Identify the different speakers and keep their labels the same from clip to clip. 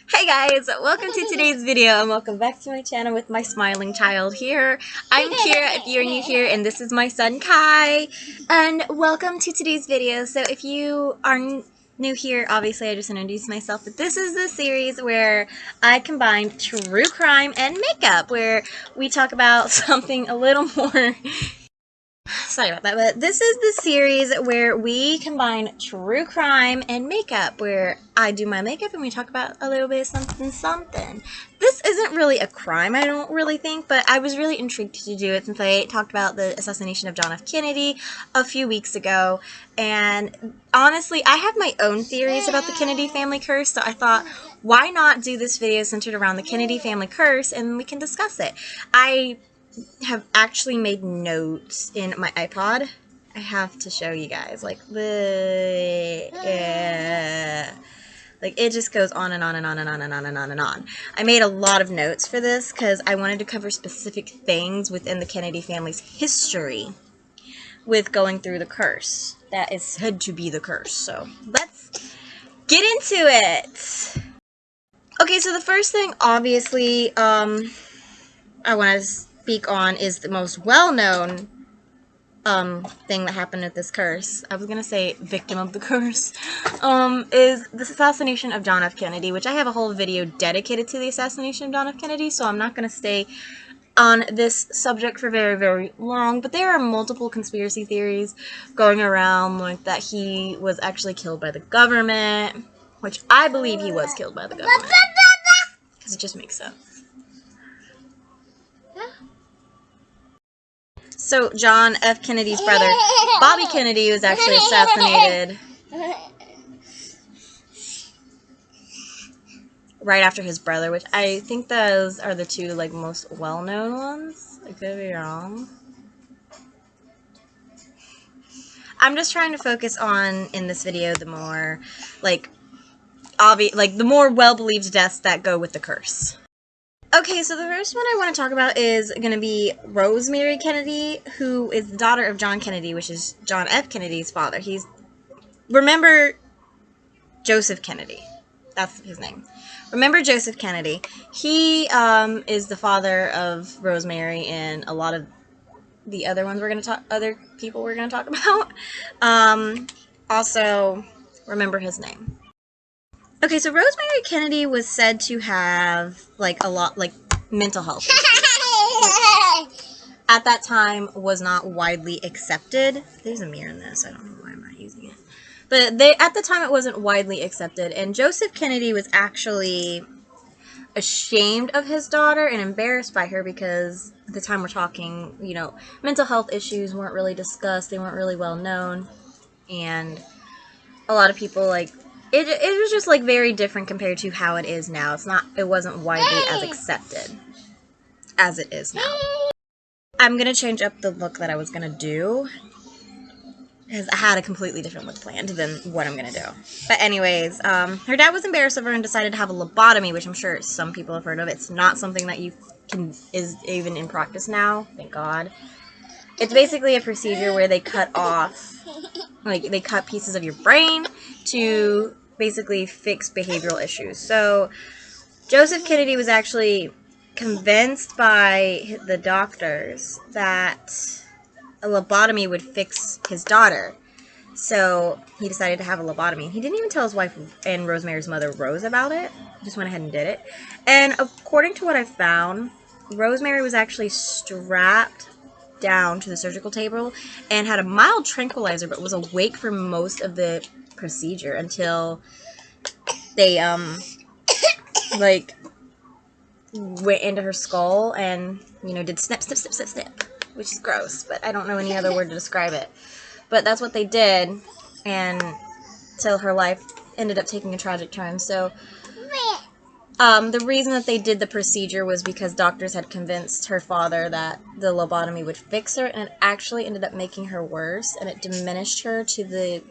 Speaker 1: Hey guys, welcome to today's video and welcome back to my channel with my smiling child here. I'm Kira if you're new here, and this is my son Kai. And welcome to today's video. So if you are new here, obviously I just introduced myself, but this is the series where I combine true crime and makeup, where we talk about something a little more sorry about that, but this is the series where we combine true crime and makeup, where I do my makeup and we talk about a little bit of something. This isn't really a crime, I don't really think, but I was really intrigued to do it since I talked about the assassination of John F. Kennedy a few weeks ago, and honestly, I have my own theories about the Kennedy family curse, so I thought, why not do this video centered around the Kennedy family curse and we can discuss it. I have actually made notes in my iPod. I have to show you guys, like it just goes on and on and on and on and on and on and on. I made a lot of notes for this because I wanted to cover specific things within the Kennedy family's history with going through the curse. That is said to be the curse. So let's get into it. Okay, so the first thing, obviously, I want to speak on is the most well-known thing that happened with this curse. I was gonna say victim of the curse. Is the assassination of John F. Kennedy, which I have a whole video dedicated to the assassination of John F. Kennedy, so I'm not gonna stay on this subject for very, very long, but there are multiple conspiracy theories going around, like that he was actually killed by the government, which I believe he was killed by the government, because it just makes sense. So John F. Kennedy's brother, Bobby Kennedy, was actually assassinated right after his brother, which I think those are the two like most well-known ones. I could be wrong. I'm just trying to focus on, in this video, the more the more well-believed deaths that go with the curse. Okay, so the first one I want to talk about is going to be Rosemary Kennedy, who is the daughter of John Kennedy, which is John F. Kennedy's father. Remember Joseph Kennedy. That's his name. Remember Joseph Kennedy. He is the father of Rosemary and a lot of the other people we're going to talk about. Also, remember his name. Okay, so Rosemary Kennedy was said to have, mental health issues. At that time, was not widely accepted. There's a mirror in this. I don't know why I'm not using it. But at the time, it wasn't widely accepted. And Joseph Kennedy was actually ashamed of his daughter and embarrassed by her because at the time we're talking, mental health issues weren't really discussed. They weren't really well known. And a lot of people, it was just very different compared to how it is now. It wasn't widely as accepted as it is now. I'm gonna change up the look that I was gonna do because I had a completely different look planned than what I'm gonna do. But anyways, her dad was embarrassed of her and decided to have a lobotomy, which I'm sure some people have heard of. It's not something that is even in practice now, thank God. It's basically a procedure where they cut off, they cut pieces of your brain to basically fix behavioral issues. So Joseph Kennedy was actually convinced by the doctors that a lobotomy would fix his daughter. So he decided to have a lobotomy. He didn't even tell his wife and Rosemary's mother, Rose, about it. He just went ahead and did it. And according to what I found, Rosemary was actually strapped down to the surgical table and had a mild tranquilizer, but was awake for most of the procedure until they went into her skull and did snip snip snip snip snip, which is gross, but I don't know any other word to describe it. But that's what they did, and till her life ended up taking a tragic turn. So the reason that they did the procedure was because doctors had convinced her father that the lobotomy would fix her, and it actually ended up making her worse, and it diminished her to the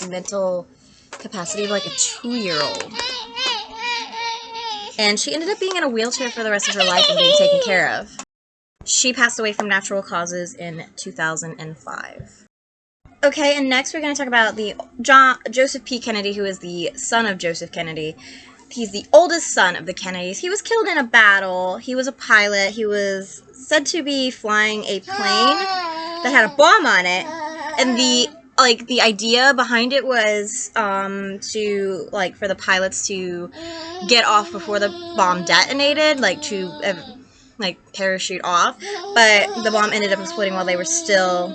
Speaker 1: mental capacity of a 2-year-old. And she ended up being in a wheelchair for the rest of her life and being taken care of. She passed away from natural causes in 2005. Okay, and next we're going to talk about Joseph P. Kennedy, who is the son of Joseph Kennedy. He's the oldest son of the Kennedys. He was killed in a battle. He was a pilot. He was said to be flying a plane that had a bomb on it, and the idea behind it was to for the pilots to get off before the bomb detonated, to parachute off, but the bomb ended up exploding while they were still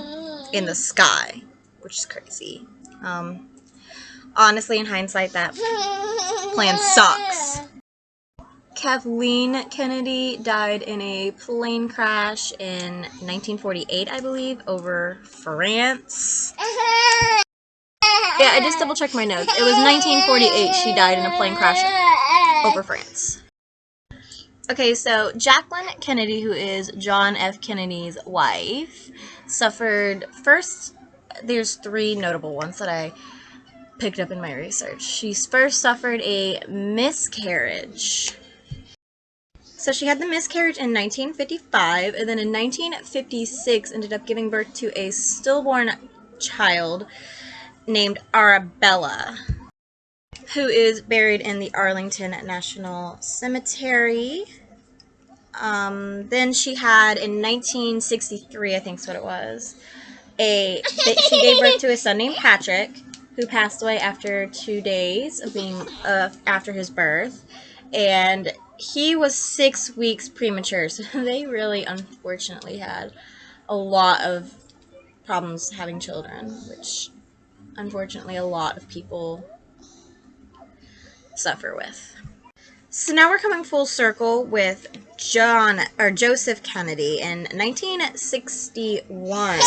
Speaker 1: in the sky, which is crazy. Honestly, in hindsight, that plan sucks. Kathleen Kennedy died in a plane crash in 1948, I believe, over France. Yeah, I just double-checked my notes. It was 1948 she died in a plane crash over France. Okay, so Jacqueline Kennedy, who is John F. Kennedy's wife, suffered first. There's three notable ones that I picked up in my research. She first suffered a miscarriage. So she had the miscarriage in 1955, and then in 1956 ended up giving birth to a stillborn child named Arabella, who is buried in the Arlington National Cemetery. Then she had, in 1963, I think is what it was, she gave birth to a son named Patrick, who passed away after 2 days of being after his birth, and he was 6 weeks premature. So they really, unfortunately, had a lot of problems having children, which unfortunately a lot of people suffer with. So now we're coming full circle with Joseph Kennedy in 1961.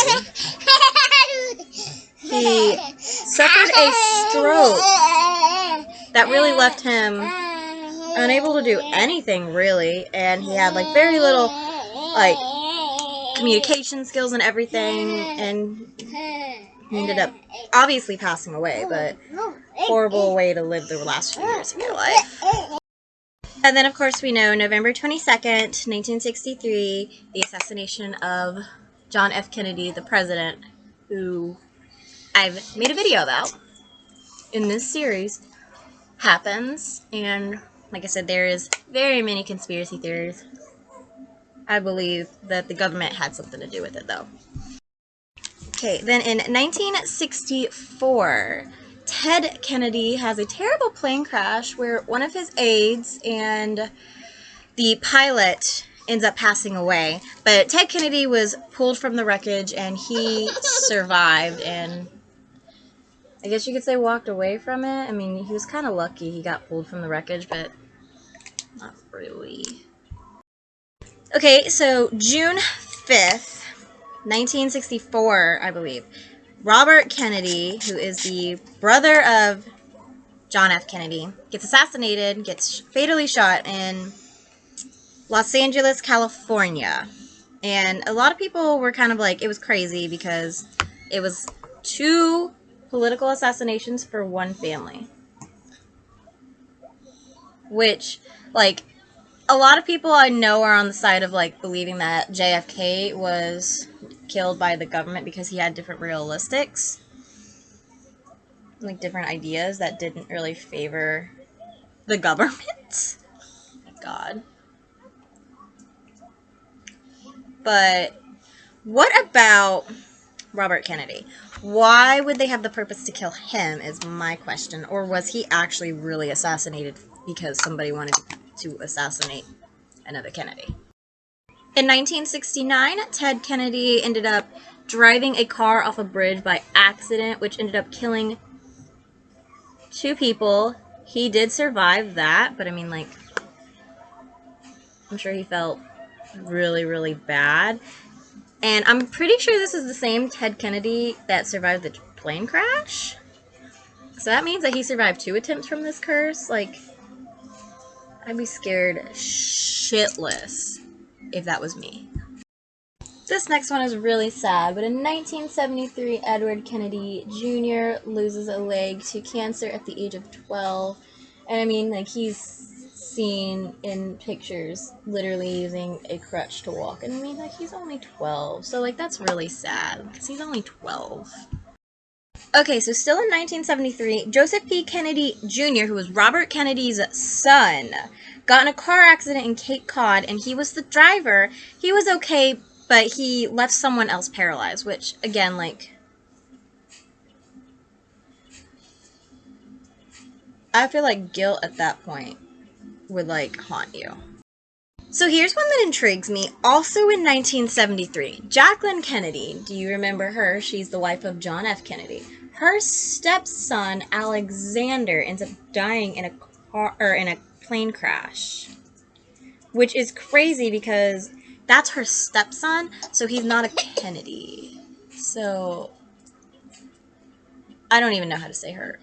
Speaker 1: He suffered a stroke that really left him unable to do anything, really, and he had very little communication skills and everything, and he ended up obviously passing away, but horrible way to live the last few years of your life. And then, of course, we know November 22nd, 1963, the assassination of John F. Kennedy, the president, who I've made a video about in this series, happens. And like I said, there is very many conspiracy theories. I believe that the government had something to do with it, though. Okay, then in 1964, Ted Kennedy has a terrible plane crash where one of his aides and the pilot ends up passing away. But Ted Kennedy was pulled from the wreckage and he survived, and I guess you could say walked away from it. I mean, he was kind of lucky he got pulled from the wreckage, but not really. Okay, so June 5th, 1964, I believe, Robert Kennedy, who is the brother of John F. Kennedy, gets assassinated, gets fatally shot in Los Angeles, California. And a lot of people were kind of like, it was crazy because it was 2 political assassinations for one family. Which, a lot of people I know are on the side of, believing that JFK was killed by the government because he had different realistics. Different ideas that didn't really favor the government. God. But what about Robert Kennedy? Why would they have the purpose to kill him is my question. Or was he actually really assassinated because somebody wanted to assassinate another Kennedy? In 1969, Ted Kennedy ended up driving a car off a bridge by accident, which ended up killing 2 people. He did survive that, but I mean, I'm sure he felt really, really bad. And I'm pretty sure this is the same Ted Kennedy that survived the plane crash. So that means that he survived 2 attempts from this curse. I'd be scared shitless if that was me. This next one is really sad, but in 1973, Edward Kennedy Jr. loses a leg to cancer at the age of 12. And I mean, he's seen in pictures literally using a crutch to walk. And I mean, he's only 12. So, that's really sad because he's only 12. Okay, so still in 1973, Joseph P. Kennedy Jr., who was Robert Kennedy's son, got in a car accident in Cape Cod, and he was the driver. He was okay, but he left someone else paralyzed, which, again, like, I feel like guilt at that point would, like, haunt you. So here's one that intrigues me. Also in 1973, Jacqueline Kennedy, do you remember her? She's the wife of John F. Kennedy. Her stepson, Alexander, ends up dying in a car or in a plane crash, which is crazy because that's her stepson, so he's not a Kennedy. So I don't even know how to say her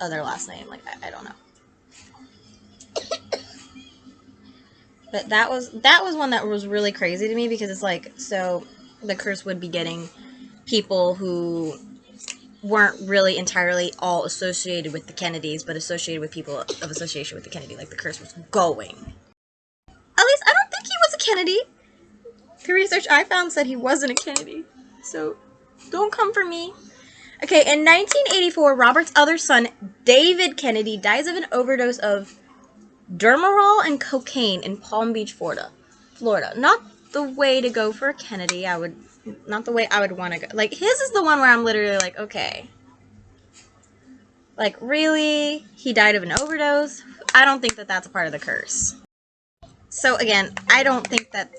Speaker 1: other last name. Like I don't know. But that was one that was really crazy to me because it's like, so the curse would be getting people who weren't really entirely all associated with the Kennedys, but associated with people of association with the Kennedy. Like the curse was going. At least I don't think he was a Kennedy. The research I found said he wasn't a Kennedy. So don't come for me. Okay, in 1984, Robert's other son, David Kennedy, dies of an overdose of Dermarol and cocaine in Palm Beach, Florida. Not the way to go for a Kennedy. Not the way I would want to go. Like, his is the one where I'm literally like, okay. Like, really? He died of an overdose? I don't think that that's a part of the curse. So, again, I don't think that